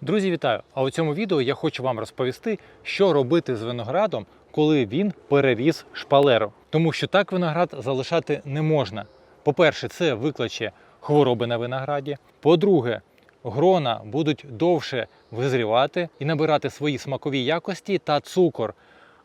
Друзі, вітаю! А у цьому відео я хочу вам розповісти, що робити з виноградом, коли він переріс шпалеру. Тому що так виноград залишати не можна. По-перше, це викличе хвороби на винограді. По-друге, грона будуть довше визрівати і набирати свої смакові якості та цукор.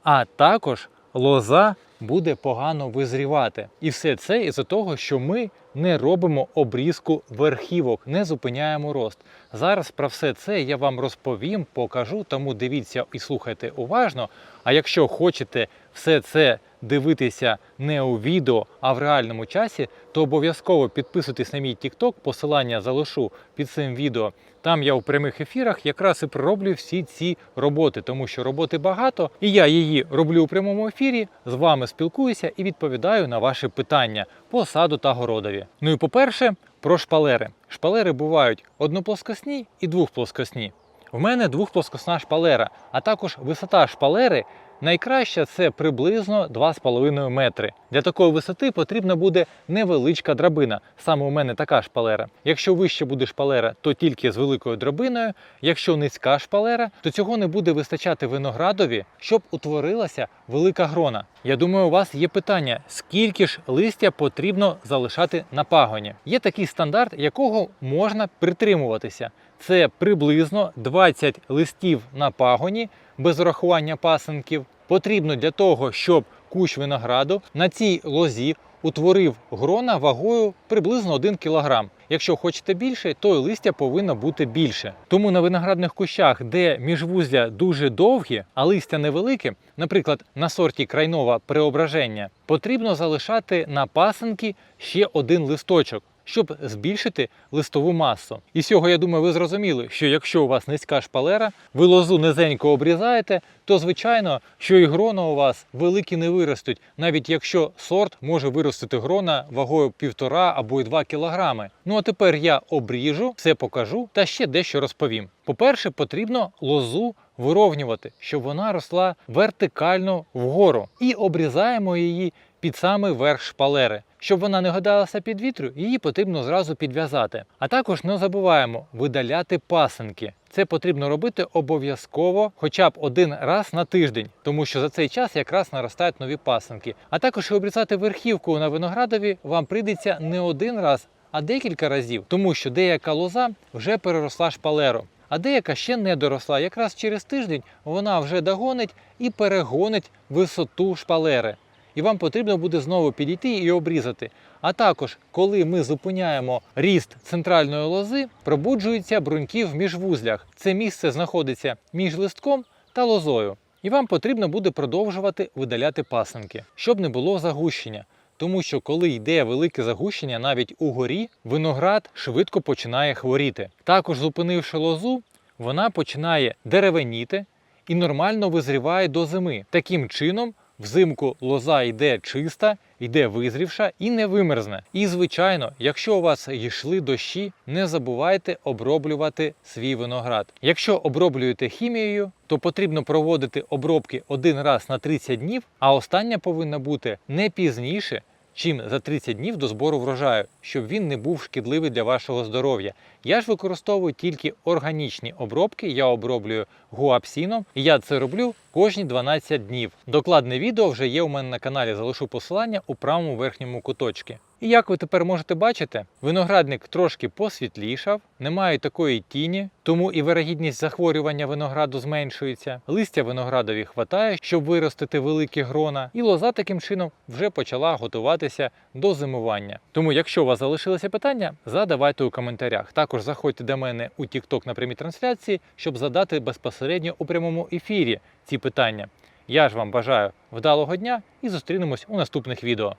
А також лоза буде погано визрівати. І все це із-за того, що ми не робимо обрізку верхівок, не зупиняємо рост. Зараз про все це я вам розповім, покажу, тому дивіться і слухайте уважно. А якщо хочете все це дивитися не у відео, а в реальному часі, то обов'язково підписуйтесь на мій TikTok, посилання залишу під цим відео. Там я у прямих ефірах якраз і пророблю всі ці роботи, тому що роботи багато, і я її роблю у прямому ефірі, з вами спілкуюся і відповідаю на ваші питання по саду та городові. Ну і по-перше, про шпалери. Шпалери бувають одноплоскосні і двохплоскосні. В мене двохплоскосна шпалера, а також висота шпалери найкраща це приблизно 2,5 метри. Для такої висоти потрібна буде невеличка драбина. Саме у мене така шпалера. Якщо вище буде шпалера, то тільки з великою драбиною. Якщо низька шпалера, то цього не буде вистачати виноградові, щоб утворилася велика грона. Я думаю, у вас є питання, скільки ж листя потрібно залишати на пагоні. Є такий стандарт, якого можна притримуватися. Це приблизно 20 листів на пагоні, без урахування пасинків. Потрібно для того, щоб кущ винограду на цій лозі утворив грона вагою приблизно 1 кг. Якщо хочете більше, то і листя повинно бути більше. Тому на виноградних кущах, де міжвузля дуже довгі, а листя невелике, наприклад, на сорті крайнова преображення, потрібно залишати на пасинки ще один листочок, щоб збільшити листову масу. І з цього, я думаю, ви зрозуміли, що якщо у вас низька шпалера, ви лозу низенько обрізаєте, то звичайно, що і грона у вас великі не виростуть, навіть якщо сорт може виростити грона вагою 1,5 або й 2 кг. Ну а тепер я обріжу, все покажу та ще дещо розповім. По-перше, потрібно лозу вирівнювати, щоб вона росла вертикально вгору. І обрізаємо її під самий верх шпалери. Щоб вона не гойдалася під вітру, її потрібно зразу підв'язати. А також не забуваємо видаляти пасинки. Це потрібно робити обов'язково хоча б один раз на тиждень, тому що за цей час якраз наростають нові пасинки. А також і обрізати верхівку на виноградові вам прийдеться не один раз, а декілька разів, тому що деяка лоза вже переросла шпалеру, а деяка ще не доросла. Якраз через тиждень вона вже догонить і перегонить висоту шпалери. І вам потрібно буде знову підійти і обрізати. А також, коли ми зупиняємо ріст центральної лози, пробуджуються бруньки в міжвузлях. Це місце знаходиться між листком та лозою. І вам потрібно буде продовжувати видаляти пасинки, щоб не було загущення. Тому що коли йде велике загущення навіть угорі, виноград швидко починає хворіти. Також зупинивши лозу, вона починає деревеніти і нормально визріває до зими. Таким чином, взимку лоза йде чиста, йде визрівша і не вимерзне. І, звичайно, якщо у вас йшли дощі, не забувайте оброблювати свій виноград. Якщо оброблюєте хімією, то потрібно проводити обробки один раз на 30 днів, а остання повинна бути не пізніше, чим за 30 днів до збору врожаю, щоб він не був шкідливий для вашого здоров'я. Я ж використовую тільки органічні обробки, я оброблюю гуапсином, і я це роблю кожні 12 днів. Докладне відео вже є у мене на каналі, залишу посилання у правому верхньому куточку. І як ви тепер можете бачити, виноградник трошки посвітлішав, немає такої тіні, тому і вирогідність захворювання винограду зменшується. Листя виноградові хватає, щоб виростити великі грона, і лоза таким чином вже почала готуватися до зимування. Тому, якщо у вас залишилися питання, задавайте у коментарях. Також заходьте до мене у TikTok на прямій трансляції, щоб задати безпосередньо у прямому ефірі ці питання. Я ж вам бажаю вдалого дня і зустрінемось у наступних відео.